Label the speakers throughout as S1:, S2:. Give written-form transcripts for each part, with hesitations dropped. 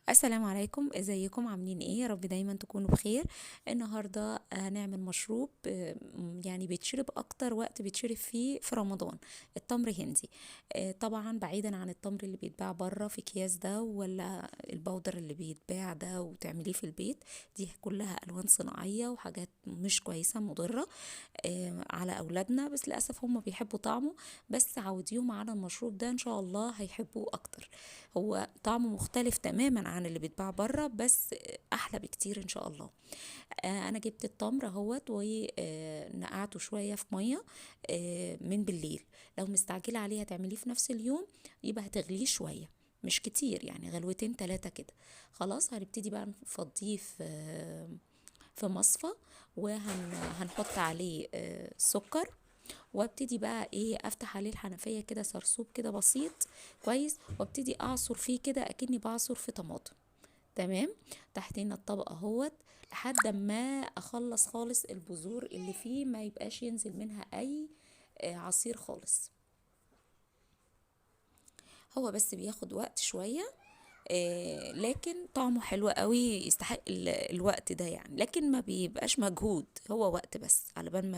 S1: السلام عليكم، ازيكم عاملين ايه؟ يا رب دايما تكونوا بخير. النهارده هنعمل مشروب يعني بيتشرب اكتر وقت بيتشرب فيه في رمضان. التمر هندي. طبعا بعيدا عن التمر اللي بيتباع بره في اكياس ده، ولا البودر اللي بيتباع ده وتعمليه في البيت. دي كلها الوان صناعيه وحاجات مش كويسه مضره على اولادنا، بس للاسف هم بيحبوا طعمه. بس عوديهم على المشروب ده ان شاء الله هيحبوه اكتر. هو طعمه مختلف تماما عن اللي بيتباع بره، بس احلى بكتير ان شاء الله. انا جبت التمر اهوت ونقعته شويه في ميه من بالليل. لو مستعجله عليه هتعمليه في نفس اليوم، يبقى هتغليه شويه، مش كتير يعني، غلوتين تلاتة كده. خلاص هنبتدي بقى نفضيه في مصفى، وهنحط عليه سكر. وابتدي بقى ايه، افتح عليه الحنفية كده سرسوب كده بسيط كويس، وابتدي اعصر فيه كده اكني بعصر في طماطم. تمام. تحتين الطبق اهوت لحد ما اخلص خالص البذور اللي فيه، ما يبقاش ينزل منها اي عصير خالص. هو بس بياخد وقت شوية، لكن طعمه حلو قوي، يستحق الوقت ده يعني، لكن ما بيبقاش مجهود، هو وقت بس على بال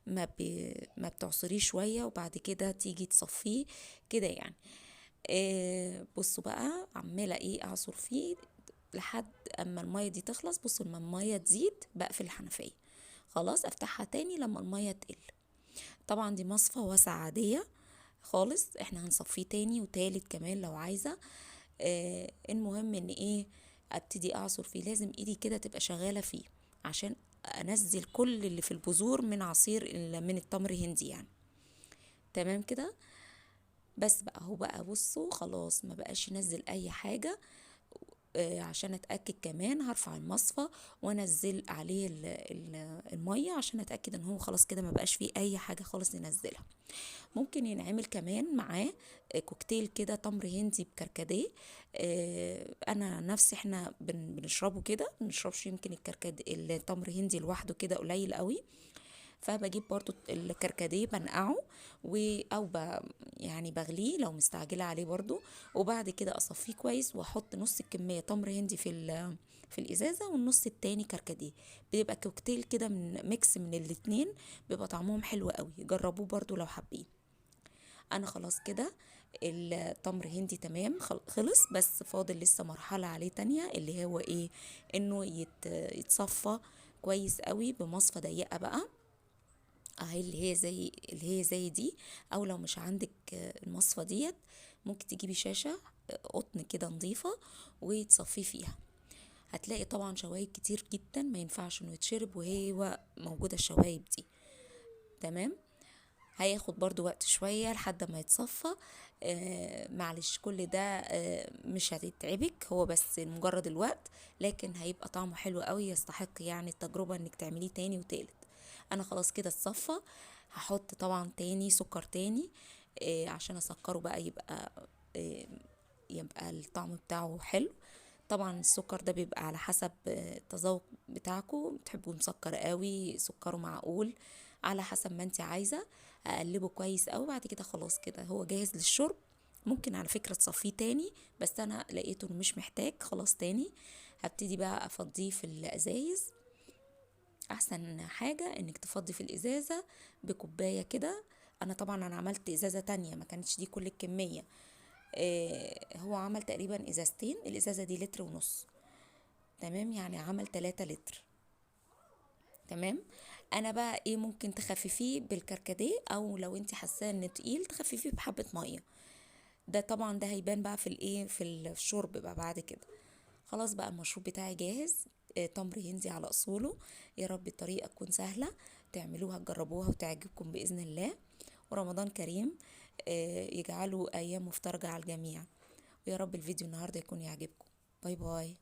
S1: ما بتعصريه شوية وبعد كده تيجي تصفيه كده يعني. بصوا بقى عمالة ايه اعصر فيه لحد اما المية دي تخلص. بصوا لما المية تزيد بقفل الحنفية، خلاص افتحها تاني لما المية تقل. طبعا دي مصفى واسعة عادية خالص، احنا هنصفيه تاني وتالت كمان لو عايزة. المهم ان ايه، ابتدي اعصر فيه، لازم ايدي كده تبقى شغالة فيه عشان انزل كل اللي في البذور من عصير من التمر هندي يعني. تمام كده. بس بقى هو بقى بصوا خلاص ما بقاش ينزل اي حاجة. عشان اتاكد كمان هرفع المصفى وانزل عليه الميه عشان اتاكد ان هو خلاص كده ما بقاش فيه اي حاجه خالص ننزلها. ممكن ينعمل كمان معاه كوكتيل كده تمر هندي بكركديه. انا نفسي احنا بنشربه كده، بنشربش يمكن التمر هندي لوحده كده قليل قوي. فبجيب برضو الكركديه بنقعه او يعني بغليه لو مستعجله عليه برضو. وبعد كده اصفيه كويس واحط نص الكميه تمر هندي في الازازه، والنص التاني كركديه. بيبقى كوكتيل كده من ميكس من الاتنين، بيبقى طعمهم حلو قوي، جربوه برضو لو حابين. انا خلاص كده التمر هندي تمام خلص، بس فاضل لسه مرحله عليه تانية، اللي هو ايه، انه يتصفى كويس قوي بمصفى ضيقه بقى، اهي اللي هي زي دي. او لو مش عندك المصفى ديت، ممكن تجيبي شاشة قطن كده نظيفة وتصفيه فيها. هتلاقي طبعا شوايب كتير جدا، ما ينفعش انه يتشرب وهي موجودة الشوايب دي. تمام. هياخد برضو وقت شوية لحد ما يتصفى. معلش كل ده مش هتتعبك، هو بس مجرد الوقت، لكن هيبقى طعمه حلو قوي، يستحق يعني التجربة انك تعمليه تاني وتالت. انا خلاص كده اتصفى. هحط طبعا تاني سكر تاني عشان اسكره بقى، آه يبقى الطعم بتاعه حلو. طبعا السكر ده بيبقى على حسب التذوق بتاعكم، بتحبوا مسكر قوي سكره معقول، على حسب ما انت عايزه. اقلبه كويس قوي، بعد كده خلاص كده هو جاهز للشرب. ممكن على فكره تصفيه تاني، بس انا لقيته انه مش محتاج خلاص تاني. هبتدي بقى افضيه في الازايز. احسن حاجه انك تفضي في الازازه بكوبايه كده. انا طبعا عملت ازازه تانية، ما كانتش دي كل الكميه. هو عمل تقريبا ازازتين، الازازة دي لتر ونص. تمام، يعني عمل 3 لتر. تمام. انا بقى ايه، ممكن تخففيه بالكركديه، او لو انت حاساه انه تقيل تخففيه بحبة مية. ده طبعا ده هيبان بقى في الايه، في الشرب بقى بعد كده. خلاص بقى المشروب بتاعي جاهز. تمر هندي على اصوله. يا رب الطريقة تكون سهلة، تعملوها تجربوها وتعجبكم بإذن الله. ورمضان كريم يجعله أيام مفترجة على الجميع. ويا رب الفيديو النهاردة يكون يعجبكم. باي باي.